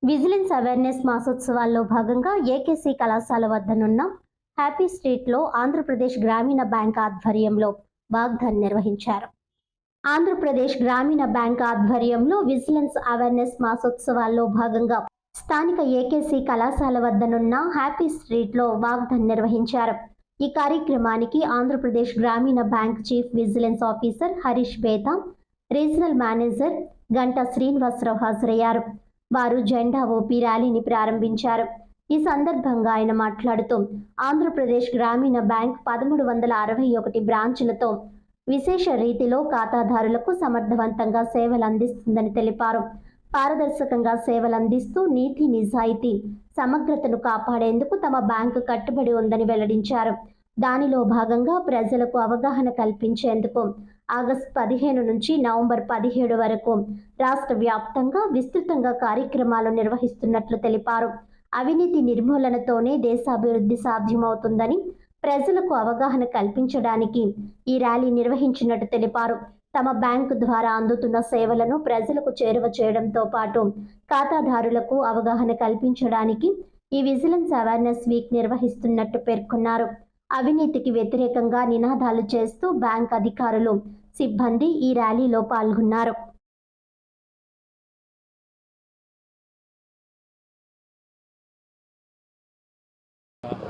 Vigilance awareness మాసోత్సవాల్లో భాగంగా AKC కళాశాల వద్దనున్న హ్యాపీ స్ట్రీట్లో ఆంధ్రప్రదేశ్ గ్రామీణ బ్యాంక్ ఆధ్వర్యంలో వాగ్దాన్ నిర్వహించారు. ఆంధ్రప్రదేశ్ గ్రామీణ బ్యాంక్ ఆధ్వర్యంలో విజిలెన్స్ అవేర్నెస్ మాసోత్సవాల్లో భాగంగా స్థానిక ఏకేసీ కళాశాల వద్దనున్న హ్యాపీ స్ట్రీట్లో వాగ్దాన్ నిర్వహించారు. ఈ కార్యక్రమానికి Andhra Pradesh Grameena bank chief vigilance officer Harish Betha, regional manager Ganta Srinivasarao హాజరయ్యారు. వారు జెండా ఊపి ర్యాలీని ప్రారంభించారు. ఈ సందర్భంగా ఆయన మాట్లాడుతూ ఆంధ్రప్రదేశ్ గ్రామీణ బ్యాంక్ 1361 బ్రాంచులతో విశేష రీతిలో ఖాతాదారులకు సమర్థవంతంగా సేవలు అందిస్తుందని తెలిపారు. పారదర్శకంగా సేవలు అందిస్తూ నీతి నిజాయితీ సమగ్రతను కాపాడేందుకు తమ బ్యాంకు కట్టుబడి ఉందని వెల్లడించారు. దానిలో భాగంగా ప్రజలకు అవగాహన కల్పించేందుకు ఆగస్టు 15 నుంచి నవంబర్ 17 వరకు రాష్ట్ర వ్యాప్తంగా విస్తృతంగా కార్యక్రమాలు నిర్వహిస్తున్నట్లు తెలిపారు. అవినీతి నిర్మూలనతోనే దేశాభివృద్ధి సాధ్యమవుతుందని ప్రజలకు అవగాహన కల్పించడానికి ఈ ర్యాలీ నిర్వహించినట్టు తెలిపారు. తమ బ్యాంకు ద్వారా అందుతున్న సేవలను ప్రజలకు చేరువ చేయడంతో పాటు ఖాతాదారులకు అవగాహన కల్పించడానికి ఈ విజిలెన్స్ అవేర్నెస్ వీక్ నిర్వహిస్తున్నట్టు పేర్కొన్నారు. అవినీతికి వ్యతిరేకంగా నినాదాలు చేస్తూ బ్యాంక్ అధికారులు, సిబ్బంది ఈ ర్యాలీలో పాల్గొన్నారు.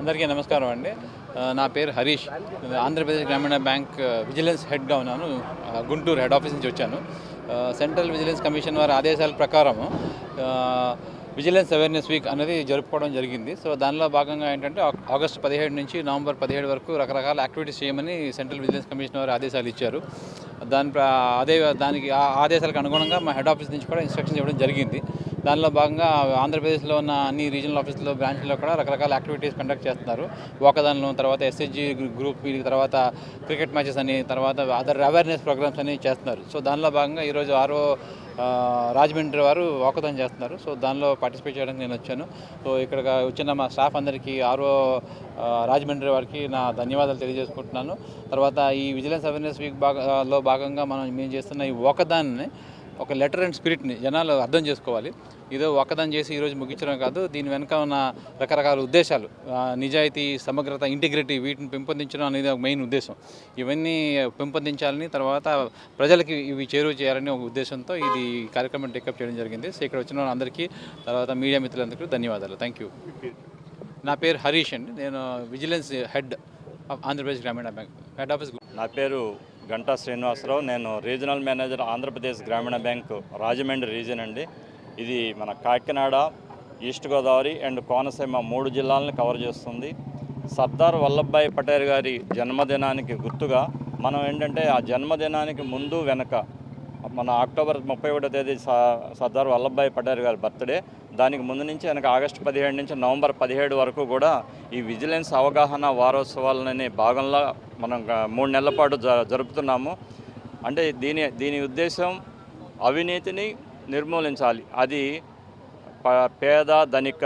అందరికీ నమస్కారం అండి. నా పేరు హరీష్. ఆంధ్రప్రదేశ్ గ్రామీణ బ్యాంక్ విజిలెన్స్ హెడ్గా ఉన్నాను. గుంటూరు హెడ్ ఆఫీస్ నుంచి వచ్చాను. సెంట్రల్ విజిలెన్స్ కమిషన్ వారి ఆదేశాల ప్రకారము విజిలెన్స్ అవేర్నెస్ వీక్ అనేది జరుపుకోవడం జరిగింది. సో దానిలో భాగంగా ఏంటంటే ఆగస్టు 17 నుంచి నవంబర్ 17 వరకు రకరకాల యాక్టివిటీస్ చేయమని సెంట్రల్ విజిలెన్స్ కమిషన్ వారు ఆదేశాలు ఇచ్చారు. దానికి ఆదేశాలకు అనుగుణంగా మా హెడ్ ఆఫీస్ నుంచి కూడా ఇన్స్ట్రక్షన్స్ ఇవ్వడం జరిగింది. దానిలో భాగంగా ఆంధ్రప్రదేశ్లో ఉన్న అన్ని రీజనల్ ఆఫీసులో బ్రాంచ్లో కూడా రకరకాల యాక్టివిటీస్ కండక్ట్ చేస్తున్నారు. వాకథాన్లు, తర్వాత ఎస్హెచ్జి గ్రూప్ మీటింగ్, తర్వాత క్రికెట్ మ్యాచెస్ అని, తర్వాత అదర్ అవేర్నెస్ ప్రోగ్రామ్స్ అని చేస్తున్నారు. సో దానిలో భాగంగా ఈరోజు రాజమండ్రి వారు వాకథాన్ చేస్తున్నారు. సో దానిలో పార్టిసిపేట్ చేయడానికి నేను వచ్చాను. సో ఇక్కడ వచ్చిన మా స్టాఫ్ అందరికీ రాజమండ్రి వారికి నా ధన్యవాదాలు తెలియజేసుకుంటున్నాను. తర్వాత ఈ విజిలెన్స్ అవేర్నెస్ వీక్ భాగంగా మేము చేస్తున్న ఈ వాకథాన్ని ఒక లెటర్ అండ్ స్పిరిట్ని జనాలు అర్థం చేసుకోవాలి. ఇదో వాకథాన్ చేసి ఈరోజు ముగించడం కాదు, దీని వెనుక ఉన్న రకరకాల ఉద్దేశాలు, నిజాయితీ, సమగ్రత, ఇంటిగ్రిటీ, వీటిని పెంపొందించడం అనేది ఒక మెయిన్ ఉద్దేశం. ఇవన్నీ పెంపొందించాలని, తర్వాత ప్రజలకి ఇవి చేరువ చేయాలని ఒక ఉద్దేశంతో ఇది కార్యక్రమం టేకప్ చేయడం జరిగింది. సో ఇక్కడ వచ్చిన అందరికీ, తర్వాత మీడియా మిత్రులందరికీ ధన్యవాదాలు. Thank you. నా పేరు హరీష్ అండి. నేను vigilance head Andhra Pradesh Grameena bank head office. నా పేరు గంటా శ్రీనివాసరావు. నేను regional manager Andhra Pradesh Grameena bank Rajahmundry reason అండి. ఇది మన కాకినాడ, ఈస్ట్ గోదావరి అండ్ కోనసీమ 3 జిల్లాలను కవర్ చేస్తుంది. సర్దార్ వల్లభాయ్ పటేల్ గారి జన్మదినానికి గుర్తుగా మనం ఏంటంటే ఆ జన్మదినానికి ముందు వెనక మన అక్టోబర్ 31వ తేదీ సర్దార్ వల్లభాయ్ పటేల్ గారి బర్త్డే, దానికి ముందు నుంచి వెనక ఆగస్టు 17 నుంచి నవంబర్ 17 వరకు కూడా ఈ విజిలెన్స్ అవగాహన వారోత్సవాలనే భాగంలో మనం 3 నెలల పాటు జరుపుతున్నాము. అంటే దీని ఉద్దేశం అవినీతిని నిర్మూలించాలి. అది పేద, ధనిక,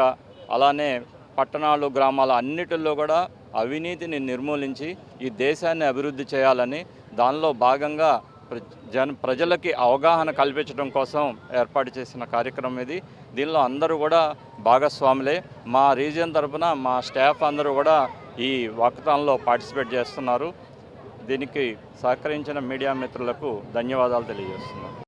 అలానే పట్టణాలు, గ్రామాల అన్నిటిల్లో కూడా అవినీతిని నిర్మూలించి ఈ దేశాన్ని అభివృద్ధి చేయాలని, దానిలో భాగంగా ప్రజలకి అవగాహన కల్పించడం కోసం ఏర్పాటు చేసిన కార్యక్రమం ఇది. దీనిలో అందరూ కూడా భాగస్వాములే. మా రీజియన్ తరఫున మా స్టాఫ్ అందరూ కూడా ఈ వాకథాన్లో పార్టిసిపేట్ చేస్తున్నారు. దీనికి సహకరించిన మీడియా మిత్రులకు ధన్యవాదాలు తెలియజేస్తున్నాను.